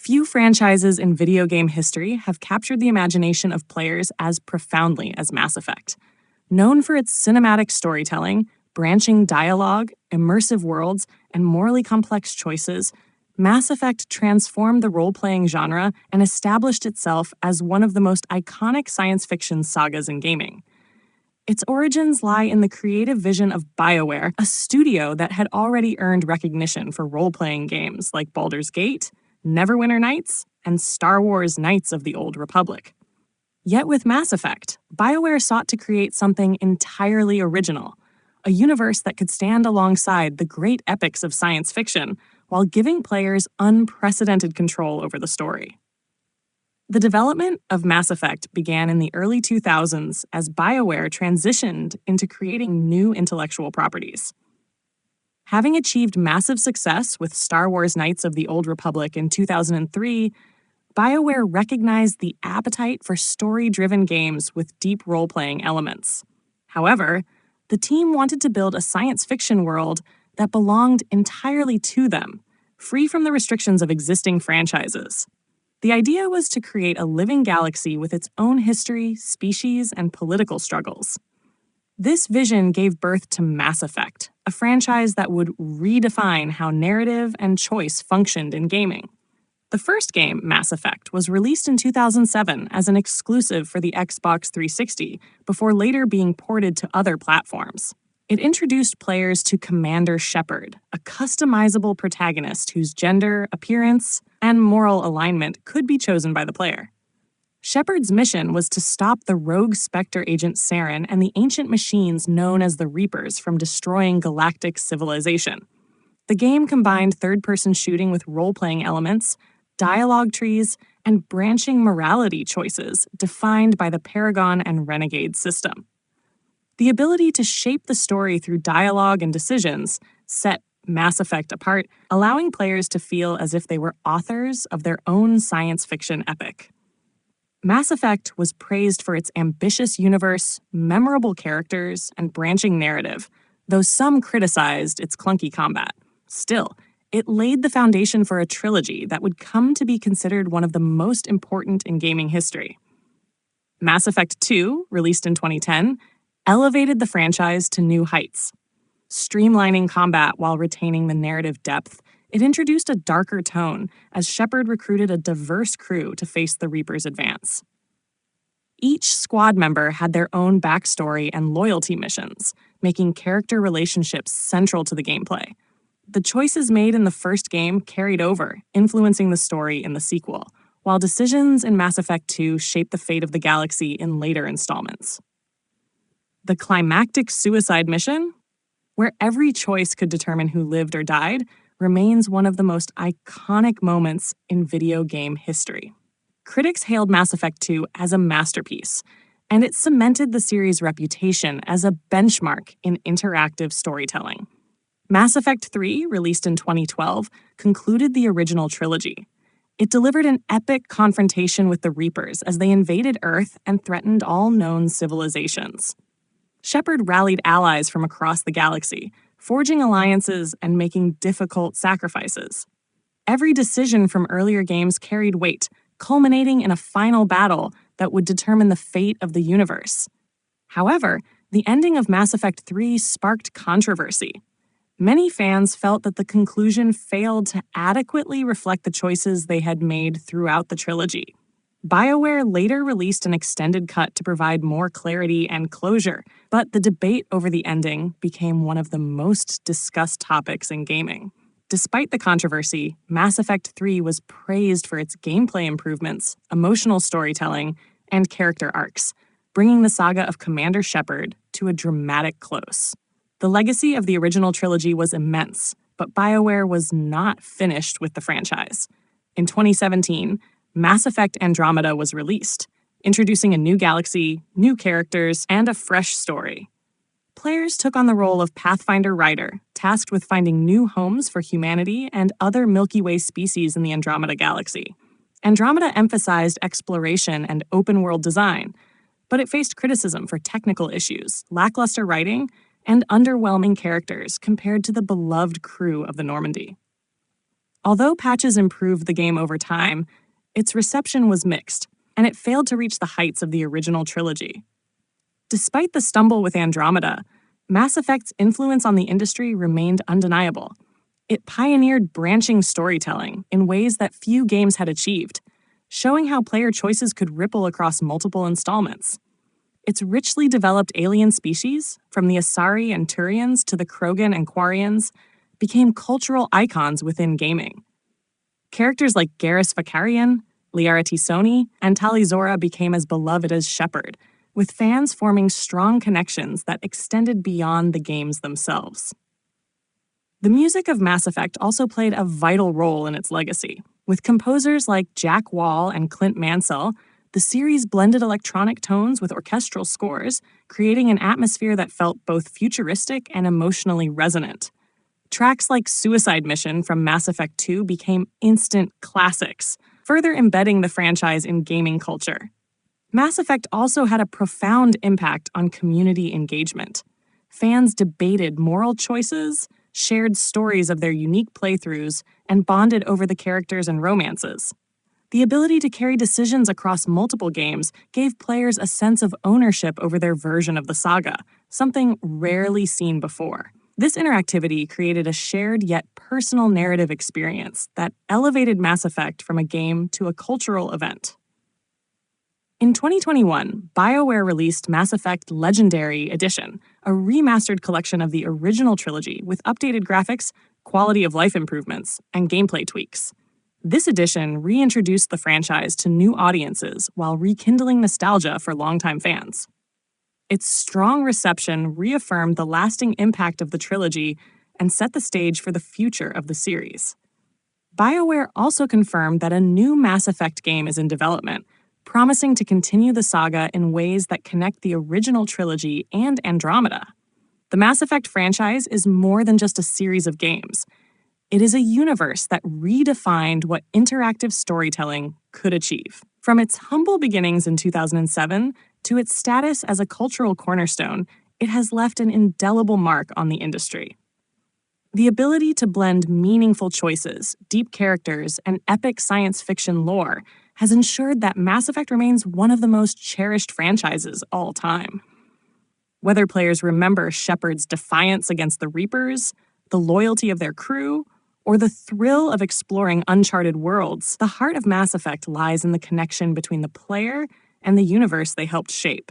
Few franchises in video game history have captured the imagination of players as profoundly as Mass Effect. Known for its cinematic storytelling, branching dialogue, immersive worlds, and morally complex choices, Mass Effect transformed the role-playing genre and established itself as one of the most iconic science fiction sagas in gaming. Its origins lie in the creative vision of BioWare, a studio that had already earned recognition for role-playing games like Baldur's Gate, Neverwinter Nights, and Star Wars Knights of the Old Republic. Yet with Mass Effect, BioWare sought to create something entirely original, a universe that could stand alongside the great epics of science fiction while giving players unprecedented control over the story. The development of Mass Effect began in the early 2000s as BioWare transitioned into creating new intellectual properties. Having achieved massive success with Star Wars Knights of the Old Republic in 2003, BioWare recognized the appetite for story-driven games with deep role-playing elements. However, the team wanted to build a science fiction world that belonged entirely to them, free from the restrictions of existing franchises. The idea was to create a living galaxy with its own history, species, and political struggles. This vision gave birth to Mass Effect, a franchise that would redefine how narrative and choice functioned in gaming. The first game, Mass Effect, was released in 2007 as an exclusive for the Xbox 360 before later being ported to other platforms. It introduced players to Commander Shepard, a customizable protagonist whose gender, appearance, and moral alignment could be chosen by the player. Shepard's mission was to stop the rogue Spectre agent Saren and the ancient machines known as the Reapers from destroying galactic civilization. The game combined third-person shooting with role-playing elements, dialogue trees, and branching morality choices defined by the Paragon and Renegade system. The ability to shape the story through dialogue and decisions set Mass Effect apart, allowing players to feel as if they were authors of their own science fiction epic. Mass Effect was praised for its ambitious universe, memorable characters, and branching narrative, though some criticized its clunky combat. Still, it laid the foundation for a trilogy that would come to be considered one of the most important in gaming history. Mass Effect 2, released in 2010, elevated the franchise to new heights. Streamlining combat while retaining the narrative depth, it introduced a darker tone as Shepard recruited a diverse crew to face the Reaper's advance. Each squad member had their own backstory and loyalty missions, making character relationships central to the gameplay. The choices made in the first game carried over, influencing the story in the sequel, while decisions in Mass Effect 2 shaped the fate of the galaxy in later installments. The climactic suicide mission, where every choice could determine who lived or died, remains one of the most iconic moments in video game history. Critics hailed Mass Effect 2 as a masterpiece, and it cemented the series' reputation as a benchmark in interactive storytelling. Mass Effect 3, released in 2012, concluded the original trilogy. It delivered an epic confrontation with the Reapers as they invaded Earth and threatened all known civilizations. Shepard rallied allies from across the galaxy, forging alliances and making difficult sacrifices. Every decision from earlier games carried weight, culminating in a final battle that would determine the fate of the universe. However, the ending of Mass Effect 3 sparked controversy. Many fans felt that the conclusion failed to adequately reflect the choices they had made throughout the trilogy. BioWare later released an extended cut to provide more clarity and closure, but the debate over the ending became one of the most discussed topics in gaming. Despite the controversy, Mass Effect 3 was praised for its gameplay improvements, emotional storytelling, and character arcs, bringing the saga of Commander Shepard to a dramatic close. The legacy of the original trilogy was immense, but BioWare was not finished with the franchise. In 2017, Mass Effect Andromeda was released, introducing a new galaxy, new characters, and a fresh story. Players took on the role of Pathfinder Ryder, tasked with finding new homes for humanity and other Milky Way species in the Andromeda galaxy. Andromeda emphasized exploration and open-world design, but it faced criticism for technical issues, lackluster writing, and underwhelming characters compared to the beloved crew of the Normandy. Although patches improved the game over time, its reception was mixed, and it failed to reach the heights of the original trilogy. Despite the stumble with Andromeda, Mass Effect's influence on the industry remained undeniable. It pioneered branching storytelling in ways that few games had achieved, showing how player choices could ripple across multiple installments. Its richly developed alien species, from the Asari and Turians to the Krogan and Quarians, became cultural icons within gaming. Characters like Garrus Vakarian, Liara T'Soni, and Tali'Zorah became as beloved as Shepard, with fans forming strong connections that extended beyond the games themselves. The music of Mass Effect also played a vital role in its legacy. With composers like Jack Wall and Clint Mansell, the series blended electronic tones with orchestral scores, creating an atmosphere that felt both futuristic and emotionally resonant. Tracks like Suicide Mission from Mass Effect 2 became instant classics, further embedding the franchise in gaming culture. Mass Effect also had a profound impact on community engagement. Fans debated moral choices, shared stories of their unique playthroughs, and bonded over the characters and romances. The ability to carry decisions across multiple games gave players a sense of ownership over their version of the saga, something rarely seen before. This interactivity created a shared yet personal narrative experience that elevated Mass Effect from a game to a cultural event. In 2021, BioWare released Mass Effect Legendary Edition, a remastered collection of the original trilogy with updated graphics, quality of life improvements, and gameplay tweaks. This edition reintroduced the franchise to new audiences while rekindling nostalgia for longtime fans. Its strong reception reaffirmed the lasting impact of the trilogy and set the stage for the future of the series. BioWare also confirmed that a new Mass Effect game is in development, promising to continue the saga in ways that connect the original trilogy and Andromeda. The Mass Effect franchise is more than just a series of games. It is a universe that redefined what interactive storytelling could achieve. From its humble beginnings in 2007 to its status as a cultural cornerstone, it has left an indelible mark on the industry. The ability to blend meaningful choices, deep characters, and epic science fiction lore has ensured that Mass Effect remains one of the most cherished franchises all time. Whether players remember Shepard's defiance against the Reapers, the loyalty of their crew, or the thrill of exploring uncharted worlds, the heart of Mass Effect lies in the connection between the player and the universe they helped shape.